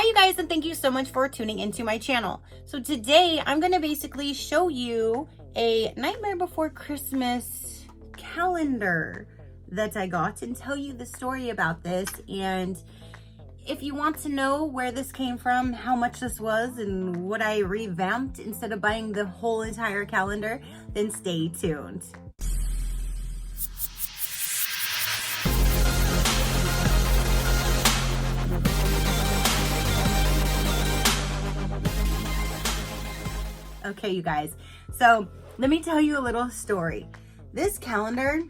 you guys, and thank you so much for tuning into my channel. So today I'm going to basically show you a Nightmare Before Christmas calendar that I got and tell you the story about this. And if you want to know where this came from, how much this was, and what I revamped instead of buying the whole entire calendar, then stay tuned. Okay, you guys, so let me tell you a little story. This calendar,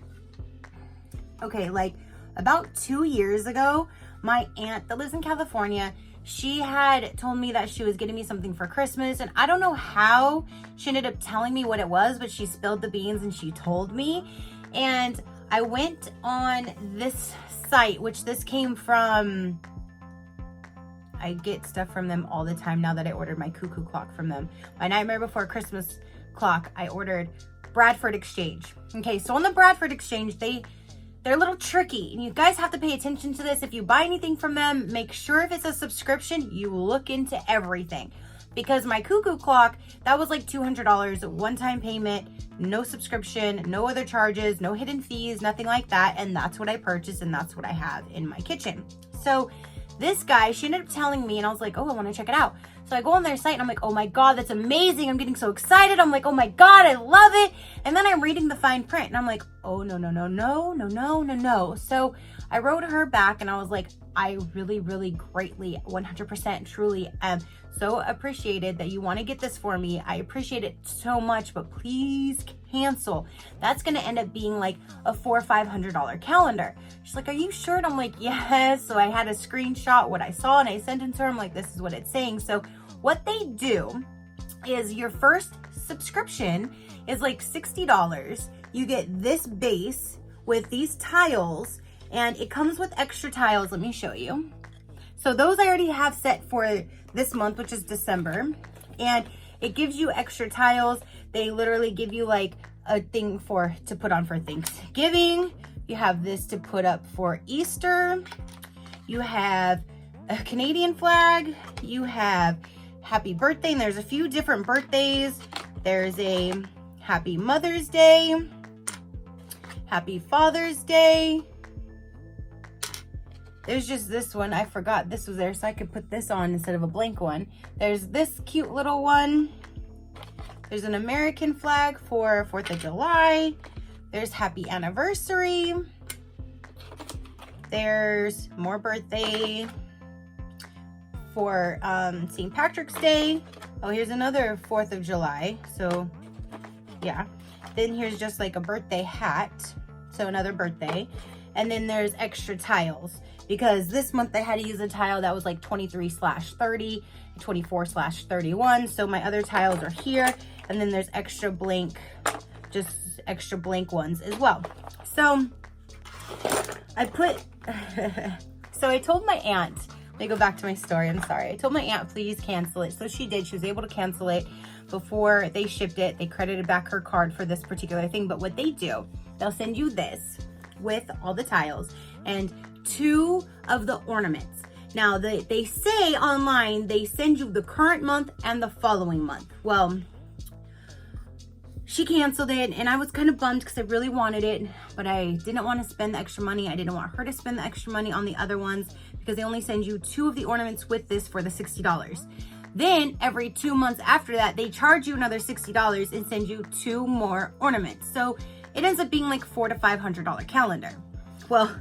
okay, like about 2 years ago, my aunt that lives in California, she had told me that she was getting me something for Christmas, and I don't know how she ended up telling me what it was, but she spilled the beans and she told me. And I went on this site, which this came from, I get stuff from them all the time now that I ordered my cuckoo clock from them. My Nightmare Before Christmas clock, I ordered Bradford Exchange. Okay, so on the Bradford Exchange, they're a little tricky, and you guys have to pay attention to this. If you buy anything from them, make sure if it's a subscription, you look into everything. Because my cuckoo clock, that was like $200, one-time payment, no subscription, no other charges, no hidden fees, nothing like that. And that's what I purchased, and that's what I have in my kitchen. So this guy, she ended up telling me, and I was like, oh, I want to check it out. So I go on their site and I'm like, oh my God, that's amazing. I'm getting so excited. I'm like, oh my God, I love it. And then I'm reading the fine print and I'm like, oh, no. So I wrote her back and I was like, I really, really greatly, 100% truly am so appreciated that you want to get this for me. I appreciate it so much, but please cancel. That's going to end up being like a $400 or $500 calendar. She's like, are you sure? And I'm like, yes. So I had a screenshot what I saw and I sent it to her. I'm like, this is what it's saying. So what they do is your first subscription is like $60. You get this base with these tiles, and it comes with extra tiles. Let me show you. So those I already have set for this month, which is December, and it gives you extra tiles. They literally give you like a thing to put on for Thanksgiving. You have this to put up for Easter. You have a Canadian flag. You have happy birthday, and there's a few different birthdays. There's a happy Mother's Day, happy Father's Day. There's just this one. I forgot this was there, so I could put this on instead of a blank one. There's this cute little one. There's an American flag for 4th of July. There's happy anniversary. There's more birthday for St. Patrick's Day. Oh, here's another 4th of July. So yeah. Then here's just like a birthday hat. So another birthday. And then there's extra tiles, because this month I had to use a tile that was like 23/30, 24/31. So my other tiles are here. And then there's extra blank, just extra blank ones as well. So I put, so I told my aunt, let me go back to my story. I'm sorry. I told my aunt, please cancel it. So she did. She was able to cancel it before they shipped it. They credited back her card for this particular thing. But what they do, they'll send you this with all the tiles and 2 of the ornaments. Now, they say online, they send you the current month and the following month. Well, she canceled it, and I was kind of bummed because I really wanted it, but I didn't want to spend the extra money. I didn't want her to spend the extra money on the other ones, because they only send you 2 of the ornaments with this for the $60. Then every 2 months after that, they charge you another $60 and send you 2 more ornaments. So it ends up being like $400 to $500 calendar. Well,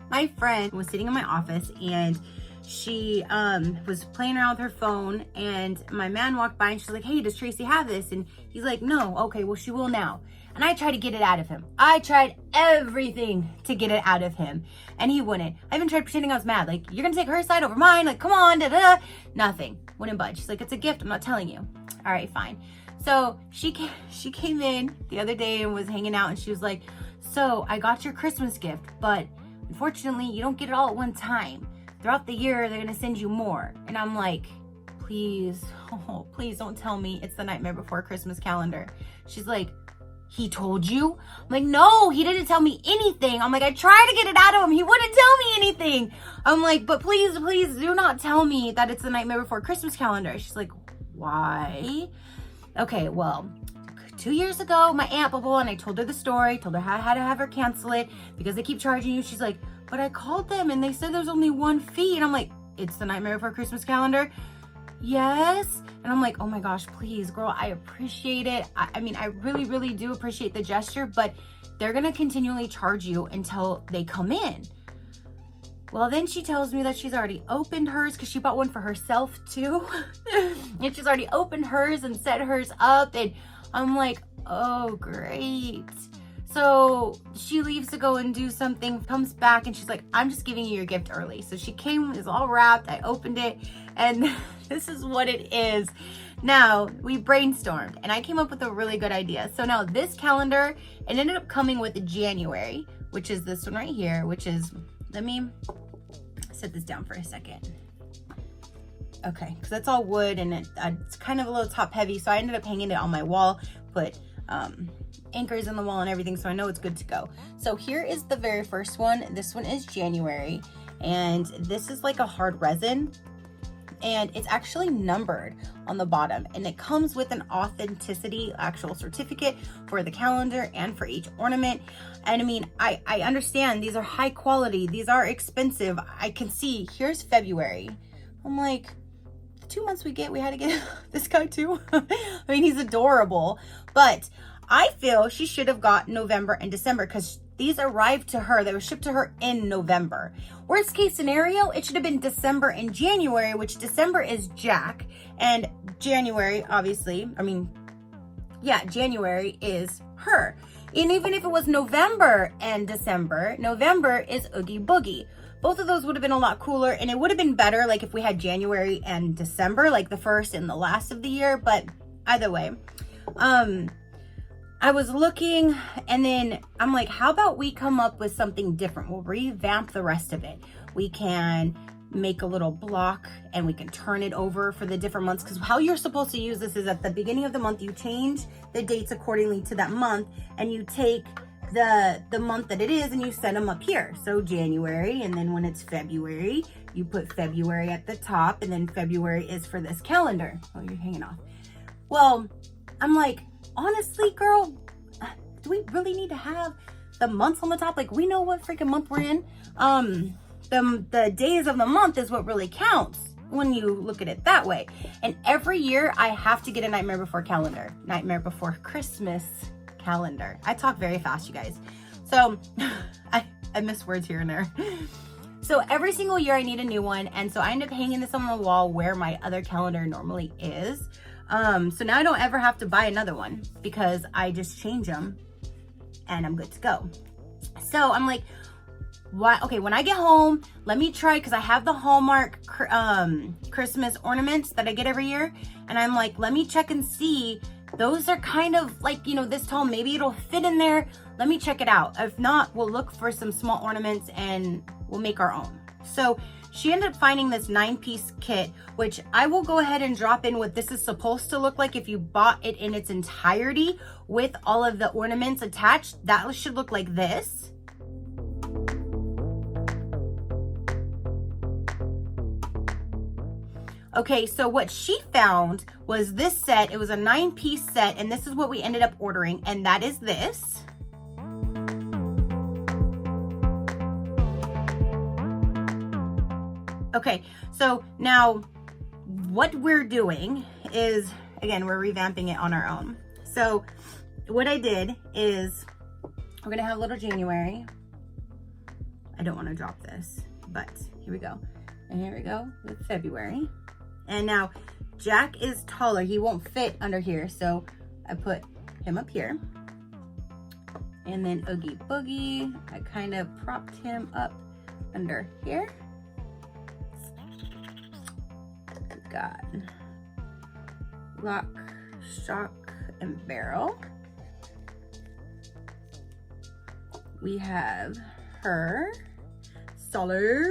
my friend was sitting in my office and she was playing around with her phone, and my man walked by and she's like, hey, does Tracy have this? And he's like, no. Okay, well, she will now. And I tried to get it out of him. I tried everything to get it out of him, and he wouldn't. I even tried pretending I was mad. Like, you're gonna take her side over mine? Like, come on, da-da. Nothing. Wouldn't budge. She's like, it's a gift. I'm not telling you. All right, fine. So she came in the other day and was hanging out, and she was like, so I got your Christmas gift, but unfortunately, you don't get it all at one time. Throughout the year, they're gonna send you more. And I'm like, please, oh, please don't tell me it's the Nightmare Before Christmas calendar. She's like, he told you? I'm like, no, he didn't tell me anything. I'm like, I tried to get it out of him. He wouldn't tell me anything. I'm like, but please, please do not tell me that it's the Nightmare Before Christmas calendar. She's like, why? Okay, well, 2 years ago, my aunt, blah, blah, and I told her the story, told her how I had to have her cancel it because they keep charging you. She's like, but I called them and they said there's only one fee. And I'm like, it's the Nightmare Before Christmas calendar? Yes. And I'm like, oh my gosh, please, girl, I appreciate it. I mean, I really, really do appreciate the gesture, but they're going to continually charge you until they come in. Well, then she tells me that she's already opened hers because she bought one for herself too. And she's already opened hers and set hers up. And I'm like, oh, great. So she leaves to go and do something, comes back, and she's like, I'm just giving you your gift early. So she came, is all wrapped. I opened it, and this is what it is. Now, we brainstormed, and I came up with a really good idea. So now this calendar, it ended up coming with January, which is this one right here, which is, let me set this down for a second. Okay, because that's all wood, and it's kind of a little top heavy, so I ended up hanging it on my wall, put anchors in the wall and everything, so I know it's good to go. So here is the very first one. This one is January, and this is like a hard resin, and it's actually numbered on the bottom, and it comes with an authenticity actual certificate for the calendar and for each ornament. And I mean, I understand these are high quality, these are expensive. I can see here's February. I'm like, the 2 months we had to get this guy too. I mean, he's adorable, but I feel she should have got November and December because these arrived to her. They were shipped to her in November. Worst case scenario, it should have been December and January, which December is Jack, and January, obviously, I mean, yeah, January is her. And even if it was November and December, November is Oogie Boogie. Both of those would have been a lot cooler, and it would have been better like if we had January and December, like the first and the last of the year, but either way. I was looking, and then I'm like, how about we come up with something different? We'll revamp the rest of it. We can make a little block, and we can turn it over for the different months, because how you're supposed to use this is at the beginning of the month, you change the dates accordingly to that month, and you take the month that it is and you set them up here. So January, and then when it's February, you put February at the top, and then February is for this calendar. Oh, you're hanging off. Well, I'm like, honestly, girl, do we really need to have the months on the top? Like, we know what freaking month we're in. The days of the month is what really counts when you look at it that way. And every year I have to get a Nightmare Before calendar, Nightmare Before Christmas calendar. I talk very fast, you guys. So I miss words here and there. So every single year I need a new one. And so I end up hanging this on the wall where my other calendar normally is. So now I don't ever have to buy another one because I just change them and I'm good to go. So I'm like, why? Okay, when I get home, let me try, because I have the Hallmark Christmas ornaments that I get every year. And I'm like, let me check and see. Those are kind of like, you know, this tall, maybe it'll fit in there. Let me check it out. If not, we'll look for some small ornaments and we'll make our own. So she ended up finding this 9-piece kit, which I will go ahead and drop in what this is supposed to look like if you bought it in its entirety with all of the ornaments attached. That should look like this. Okay, so what she found was this set. It was a 9-piece set, and this is what we ended up ordering, and that is this. Okay, so now what we're doing is, again, we're revamping it on our own. So what I did is, we're gonna have little January. I don't wanna drop this, but here we go. And here we go with February. And now Jack is taller. He won't fit under here, so I put him up here. And then Oogie Boogie, I kind of propped him up under here. We've got Lock, Shock, and Barrel. We have her, Solar.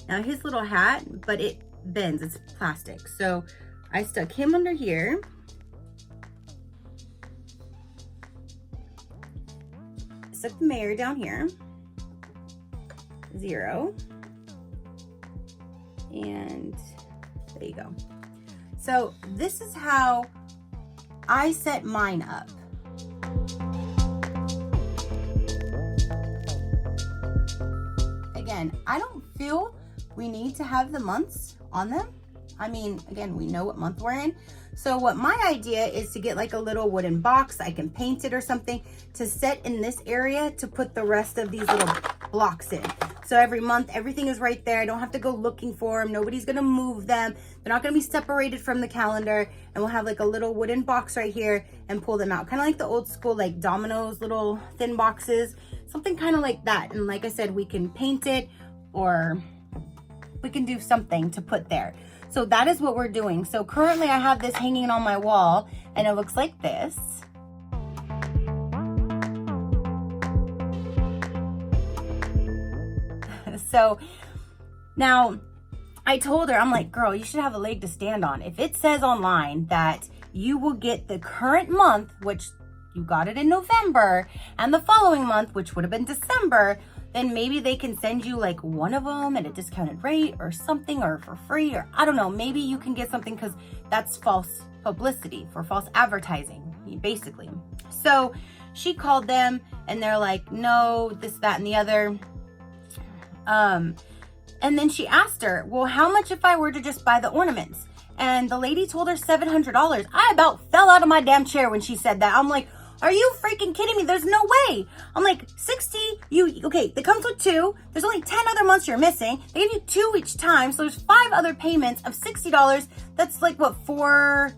Now his little hat, but it bends, it's plastic. So I stuck him under here. stick the mayor down here. 0. And there you go. So this is how I set mine up. Again, I don't feel we need to have the months on them. I mean, again, we know what month we're in. So what my idea is to get like a little wooden box. I can paint it or something to set in this area to put the rest of these little blocks in. So every month, everything is right there. I don't have to go looking for them. Nobody's gonna move them. They're not gonna be separated from the calendar. And we'll have like a little wooden box right here and pull them out. Kind of like the old school, like Domino's little thin boxes, something kind of like that. And like I said, we can paint it or we can do something to put there. So that is what we're doing. So currently I have this hanging on my wall and it looks like this. So now I told her, I'm like, girl, you should have a leg to stand on. If it says online that you will get the current month, which you got it in November, and the following month, which would have been December, then maybe they can send you like one of them at a discounted rate or something, or for free, or I don't know, maybe you can get something, because that's false publicity, for false advertising, basically. So she called them and they're like, no, this, that, and the other. And then she asked her, well, how much if I were to just buy the ornaments? And the lady told her $700. I about fell out of my damn chair when she said that. I'm like, are you freaking kidding me? There's no way. I'm like, 60, okay, it comes with 2. There's only 10 other months you're missing. They give you 2 each time. So there's 5 other payments of $60. That's like what, 4,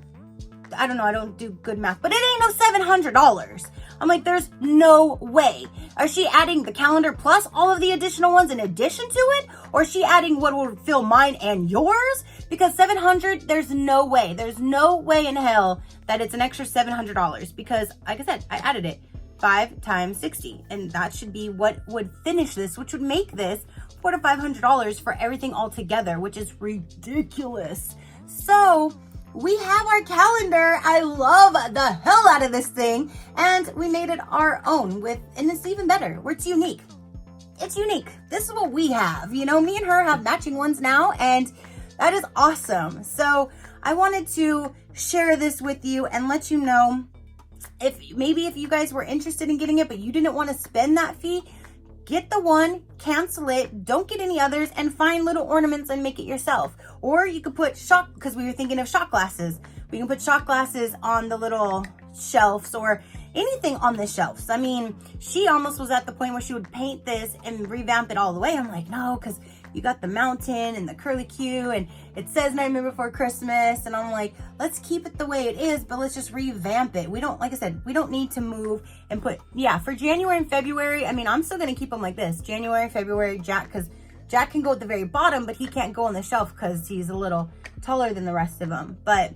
I don't know, I don't do good math, but it ain't no $700. I'm like, there's no way. Are she adding the calendar plus all of the additional ones in addition to it? Or is she adding what will fill mine and yours? Because $700, there's no way. There's no way in hell that it's an extra $700, because like I said, I added it 5 times 60, and that should be what would finish this, which would make this $400 to $500 for everything all together, which is ridiculous. So we have our calendar. I love the hell out of this thing, and we made it our own and it's even better where it's unique. It's unique. This is what we have. You know, me and her have matching ones now, and that is awesome. So I wanted to share this with you and let you know, if you guys were interested in getting it, but you didn't want to spend that fee, get the one, cancel it, don't get any others, and find little ornaments and make it yourself. Or you could put because we were thinking of shot glasses. We can put shot glasses on the little shelves or anything on the shelves. I mean, she almost was at the point where she would paint this and revamp it all the way. I'm like, no, because you got the mountain and the curlicue and it says Nightmare Before Christmas. And I'm like, let's keep it the way it is, but let's just revamp it. We don't, like I said, we don't need to move and put, yeah, for January and February, I mean, I'm still going to keep them like this. January, February, Jack, because Jack can go at the very bottom, but he can't go on the shelf because he's a little taller than the rest of them. But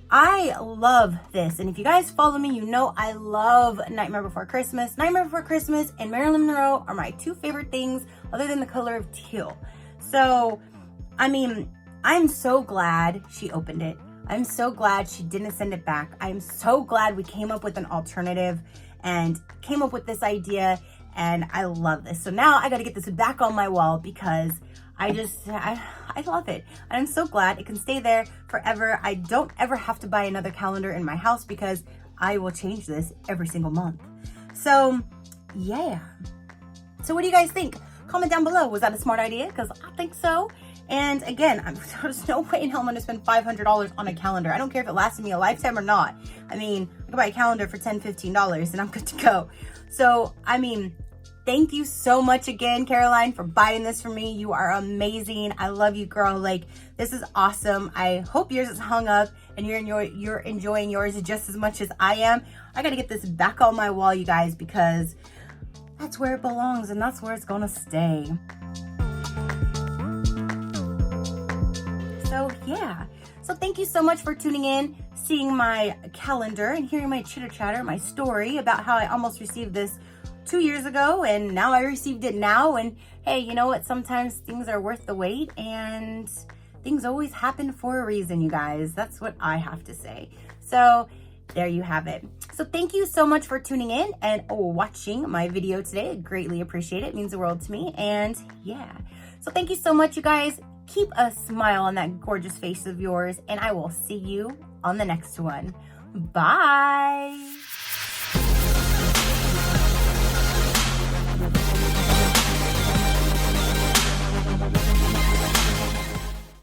I love this. And if you guys follow me, you know I love Nightmare Before Christmas. Nightmare Before Christmas and Marilyn Monroe are my 2 favorite things other than the color of teal. So, I mean, I'm so glad she opened it. I'm so glad she didn't send it back. I'm so glad we came up with an alternative and came up with this idea, and I love this. So now I got to get this back on my wall because I love it. I'm so glad it can stay there forever. I don't ever have to buy another calendar in my house because I will change this every single month. So yeah. So what do you guys think? Comment down below. Was that a smart idea? Because I think so. And again, there's no way in hell I'm going to spend $500 on a calendar. I don't care if it lasted me a lifetime or not. I mean, I can buy a calendar for $10, $15 and I'm good to go. So, I mean, thank you so much again, Caroline, for buying this for me. You are amazing. I love you, girl. Like, this is awesome. I hope yours is hung up and you're enjoying yours just as much as I am. I got to get this back on my wall, you guys, because that's where it belongs and that's where it's going to stay. So, yeah. So thank you so much for tuning in, seeing my calendar and hearing my chitter chatter, my story about how I almost received this 2 years ago and now I received it now. And hey, you know what? Sometimes things are worth the wait and things always happen for a reason, you guys. That's what I have to say. So there you have it. So thank you so much for tuning in and watching my video today. I greatly appreciate it. It means the world to me. And yeah, so thank you so much, you guys. Keep a smile on that gorgeous face of yours, and I will see you on the next one. Bye.